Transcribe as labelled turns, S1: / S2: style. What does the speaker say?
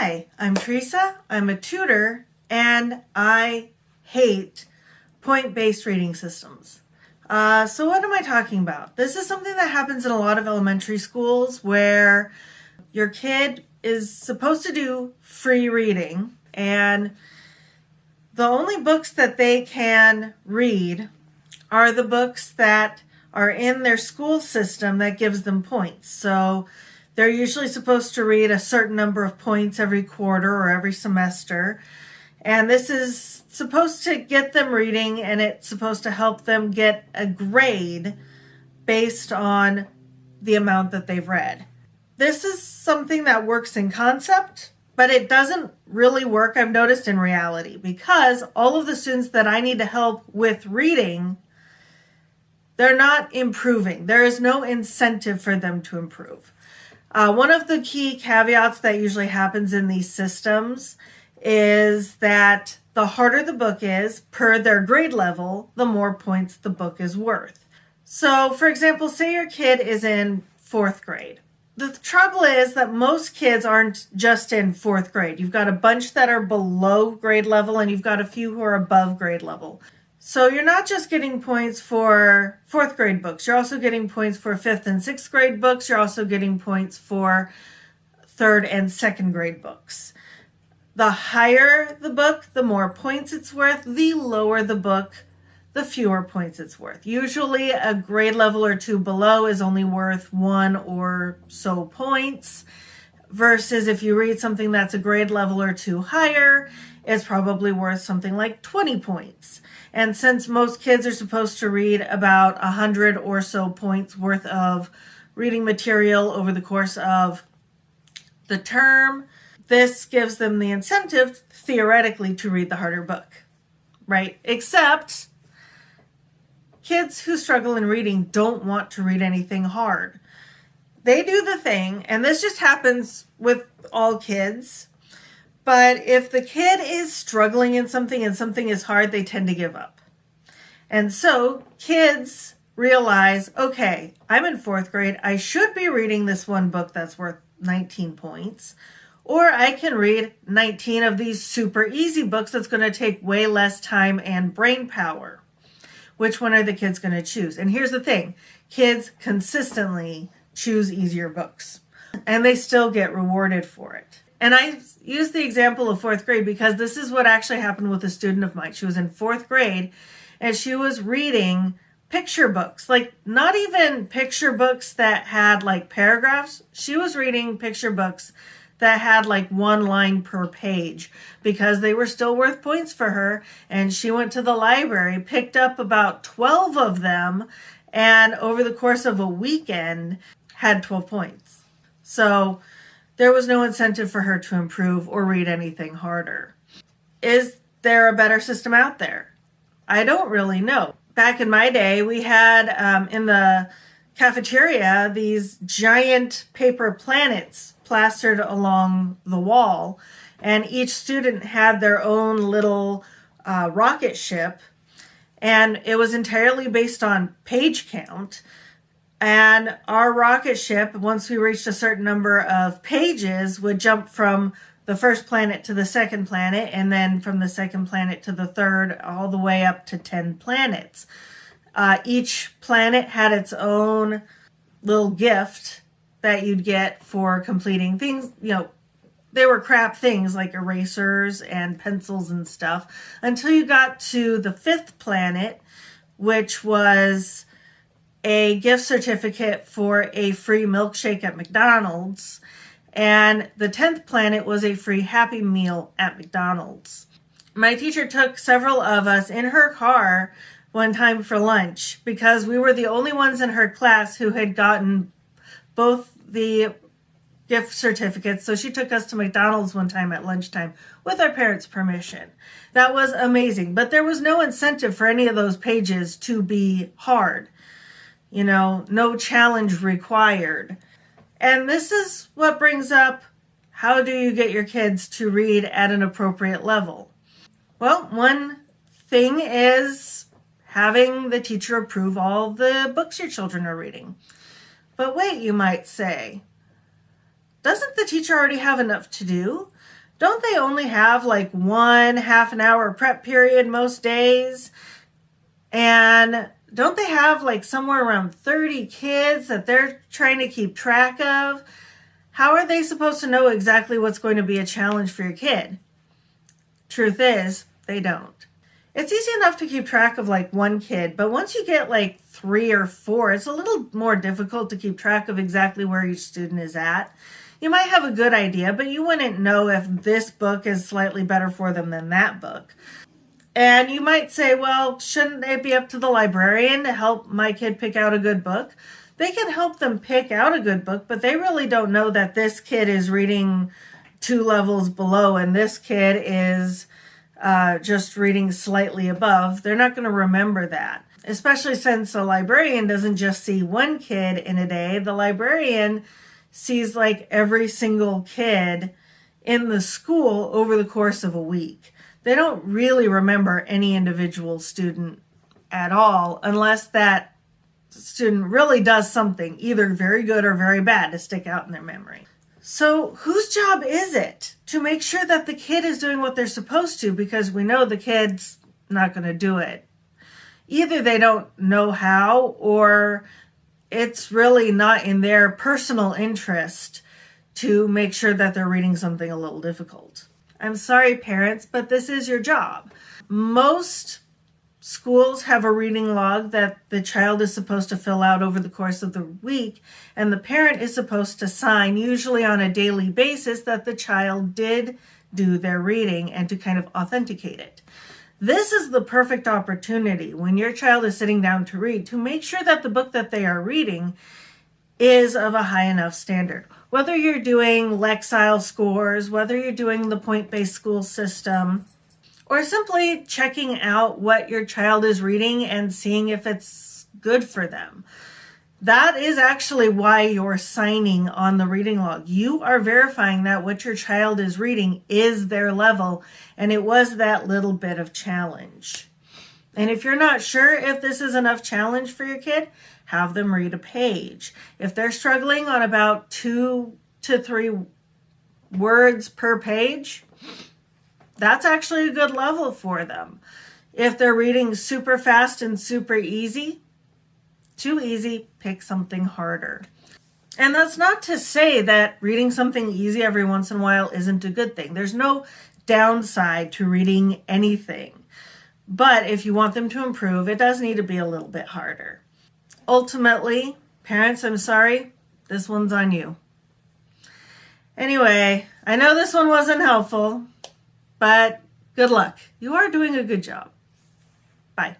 S1: Hi, I'm Teresa. I'm a tutor, and I hate point-based rating systems. So what am I talking about? This is something that happens in a lot of elementary schools where your kid is supposed to do free reading, and the only books that they can read are the books that are in their school system that gives them points. So they're usually supposed to read a certain number of points every quarter or every semester. And this is supposed to get them reading, and it's supposed to help them get a grade based on the amount that they've read. This is something that works in concept, but it doesn't really work, I've noticed, in reality, because all of the students that I need to help with reading, they're not improving. There is no incentive for them to improve. One of the key caveats that usually happens in these systems is that the harder the book is per their grade level, the more points the book is worth. So, for example, say your kid is in 4th grade. The trouble is that most kids aren't just in 4th grade. You've got a bunch that are below grade level, and you've got a few who are above grade level. So you're not just getting points for 4th grade books. You're also getting points for 5th and 6th grade books. You're also getting points for 3rd and 2nd grade books. The higher the book, the more points it's worth. The lower the book, the fewer points it's worth. Usually a grade level or 2 below is only worth 1 or so points, versus if you read something that's a grade level or 2 higher, it's probably worth something like 20 points. And since most kids are supposed to read about 100 or so points worth of reading material over the course of the term, this gives them the incentive, theoretically, to read the harder book, right? Except kids who struggle in reading don't want to read anything hard. They do the thing, and this just happens with all kids, but if the kid is struggling in something and something is hard, they tend to give up. And so kids realize, okay, I'm in 4th grade. I should be reading this one book that's worth 19 points. Or I can read 19 of these super easy books that's going to take way less time and brain power. Which one are the kids going to choose? And here's the thing. Kids consistently choose easier books. And they still get rewarded for it. And I use the example of 4th grade because this is what actually happened with a student of mine. She was in 4th grade and she was reading picture books, like not even picture books that had like paragraphs. She was reading picture books that had like 1 line per page because they were still worth points for her. And she went to the library, picked up about 12 of them, and over the course of a weekend had 12 points. So there was no incentive for her to improve or read anything harder. Is there a better system out there? I don't really know. Back in my day, we had in the cafeteria these giant paper planets plastered along the wall, and each student had their own little rocket ship, and it was entirely based on page count. And our rocket ship, once we reached a certain number of pages, would jump from the first planet to the second planet, and then from the second planet to the third, all the way up to 10 planets. Each planet had its own little gift that you'd get for completing things. You know, they were crap things like erasers and pencils and stuff, until you got to the 5th planet, which was a gift certificate for a free milkshake at McDonald's. And the 10th planet was a free Happy Meal at McDonald's. My teacher took several of us in her car one time for lunch because we were the only ones in her class who had gotten both the gift certificates. So she took us to McDonald's one time at lunchtime with our parents' permission. That was amazing. But there was no incentive for any of those pages to be hard. You know, no challenge required. And this is what brings up, how do you get your kids to read at an appropriate level? Well, one thing is having the teacher approve all the books your children are reading. But wait, you might say, doesn't the teacher already have enough to do? Don't they only have like 1 half an hour prep period most days? And don't they have like somewhere around 30 kids that they're trying to keep track of? How are they supposed to know exactly what's going to be a challenge for your kid? Truth is, they don't. It's easy enough to keep track of like one kid, but once you get like 3 or 4, it's a little more difficult to keep track of exactly where each student is at. You might have a good idea, but you wouldn't know if this book is slightly better for them than that book. And you might say, well, shouldn't it be up to the librarian to help my kid pick out a good book? They can help them pick out a good book, but they really don't know that this kid is reading 2 levels below and this kid is just reading slightly above. They're not going to remember that, especially since a librarian doesn't just see one kid in a day. The librarian sees like every single kid in the school over the course of a week. They don't really remember any individual student at all unless that student really does something either very good or very bad to stick out in their memory. So whose job is it to make sure that the kid is doing what they're supposed to, because we know the kid's not going to do it? Either they don't know how, or it's really not in their personal interest to make sure that they're reading something a little difficult. I'm sorry, parents, but this is your job. Most schools have a reading log that the child is supposed to fill out over the course of the week, and the parent is supposed to sign, usually on a daily basis, that the child did do their reading and to kind of authenticate it. This is the perfect opportunity when your child is sitting down to read to make sure that the book that they are reading is of a high enough standard. Whether you're doing Lexile scores, whether you're doing the point-based school system, or simply checking out what your child is reading and seeing if it's good for them. That is actually why you're signing on the reading log. You are verifying that what your child is reading is their level, and it was that little bit of challenge. And if you're not sure if this is enough challenge for your kid, have them read a page. If they're struggling on about 2 to 3 words per page, that's actually a good level for them. If they're reading super fast and super easy, too easy, pick something harder. And that's not to say that reading something easy every once in a while isn't a good thing. There's no downside to reading anything. But if you want them to improve, it does need to be a little bit harder. Ultimately, parents, I'm sorry, this one's on you. Anyway, I know this one wasn't helpful, but good luck. You are doing a good job. Bye.